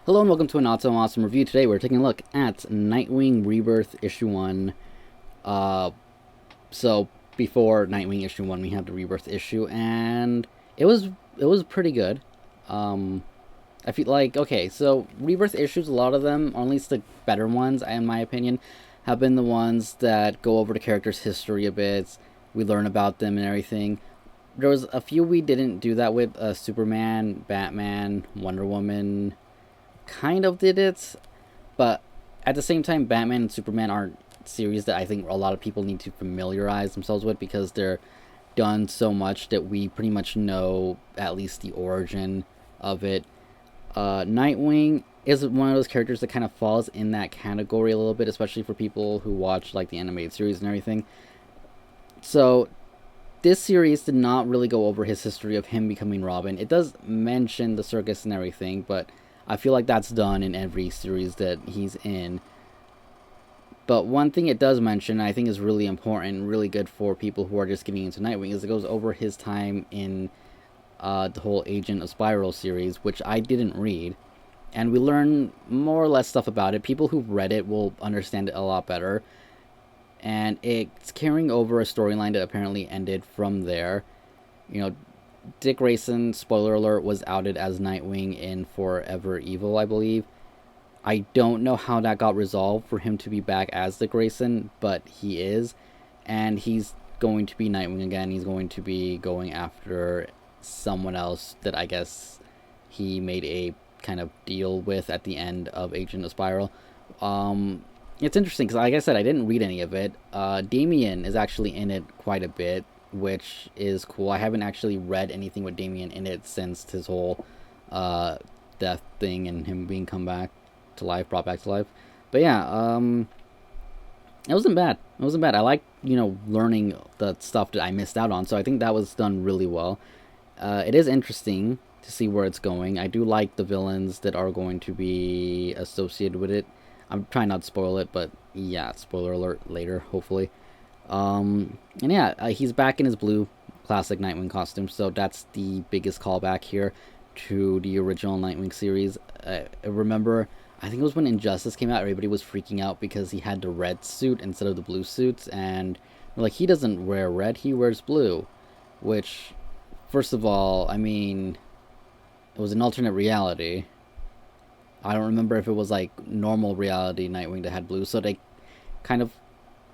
Hello and welcome to an awesome review. Today we're taking a look at Nightwing Rebirth issue 1. Uh, so before Nightwing issue 1 we had the Rebirth issue and it was pretty good. I feel like, okay, so Rebirth issues, a lot of them, or at least the better ones in my opinion, have been the ones that go over the character's history a bit. We learn about them and everything. There was a few we didn't do that with, Superman, Batman, Wonder Woman, kind of did it, but at the same time, Batman and Superman aren't series that I think a lot of people need to familiarize themselves with because they're done so much that we pretty much know at least the origin of it. Nightwing is one of those characters that kind of falls in that category a little bit, especially for people who watch like the animated series and everything. So this series did not really go over his history of him becoming Robin. It does mention the circus and everything, but I feel like that's done in every series that he's in. But one thing it does mention, I think is really important, really good for people who are just getting into Nightwing, is it goes over his time in the whole Agent of Spiral series, which I didn't read. And we learn more or less stuff about it. People who've read it will understand it a lot better. And it's carrying over a storyline that apparently ended from there. You know, Dick Grayson, spoiler alert, was outed as Nightwing in Forever Evil, I believe. I don't know how that got resolved for him to be back as Dick Grayson, but he is. And he's going to be Nightwing again. He's going to be going after someone else that I guess he made a kind of deal with at the end of Agent of Spiral. It's interesting because, like I said, I didn't read any of it. Damian is actually in it quite a bit, which is cool. I haven't actually read anything with Damian in it since his whole death thing and him being come back to life, brought back to life. But yeah, it wasn't bad. It wasn't bad. I like, learning the stuff that I missed out on, so I think that was done really well. It is interesting to see where it's going. I do like the villains that are going to be associated with it. I'm trying not to spoil it, but yeah, spoiler alert later, hopefully. And yeah, he's back in his blue classic Nightwing costume, so that's the biggest callback here to the original Nightwing series. I remember, I think it was when Injustice came out, everybody was freaking out because he had the red suit instead of the blue suits, and like, he doesn't wear red, he wears blue. Which, first of all, I mean, it was an alternate reality. I don't remember if it was like normal reality Nightwing that had blue, so they kind of,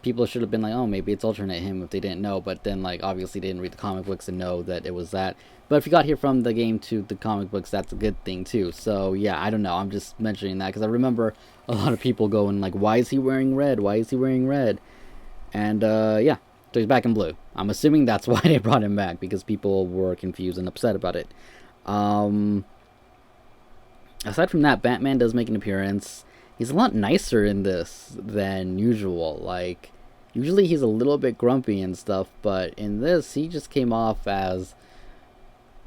people should have been like, oh, maybe it's alternate him if they didn't know, but then like obviously they didn't read the comic books and know that it was that. But if you got here from the game to the comic books, that's a good thing too. So yeah, I don't know, I'm just mentioning that because I remember a lot of people going like, why is he wearing red, why is he wearing red? And yeah, so he's back in blue. I'm assuming that's why they brought him back, because people were confused and upset about it. Aside from that, Batman does make an appearance. He's a lot nicer in this than usual. Like, usually he's a little bit grumpy and stuff, but in this, he just came off as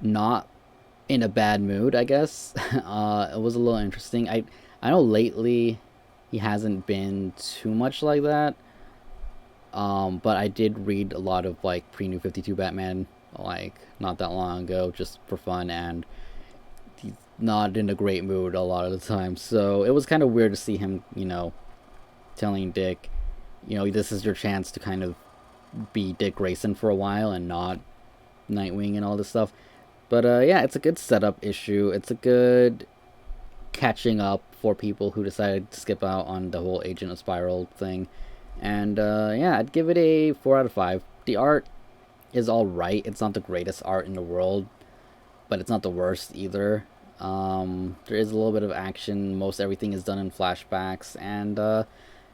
not in a bad mood, I guess. It was a little interesting. I know lately he hasn't been too much like that. But I did read a lot of like pre-New 52 Batman, like not that long ago, just for fun, and he's not in a great mood a lot of the time. So it was kind of weird to see him, telling Dick, this is your chance to kind of be Dick Grayson for a while and not Nightwing and all this stuff. But yeah, it's a good setup issue. It's a good catching up for people who decided to skip out on the whole Agent of Spiral thing. And yeah, I'd give it a 4 out of 5. The art is alright. It's not the greatest art in the world, but it's not the worst either. There is a little bit of action. Most everything is done in flashbacks. And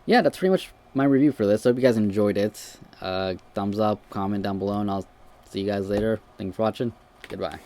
yeah, that's pretty much my review for this. I hope you guys enjoyed it. Thumbs up, comment down below, and I'll see you guys later. Thank you for watching. Goodbye.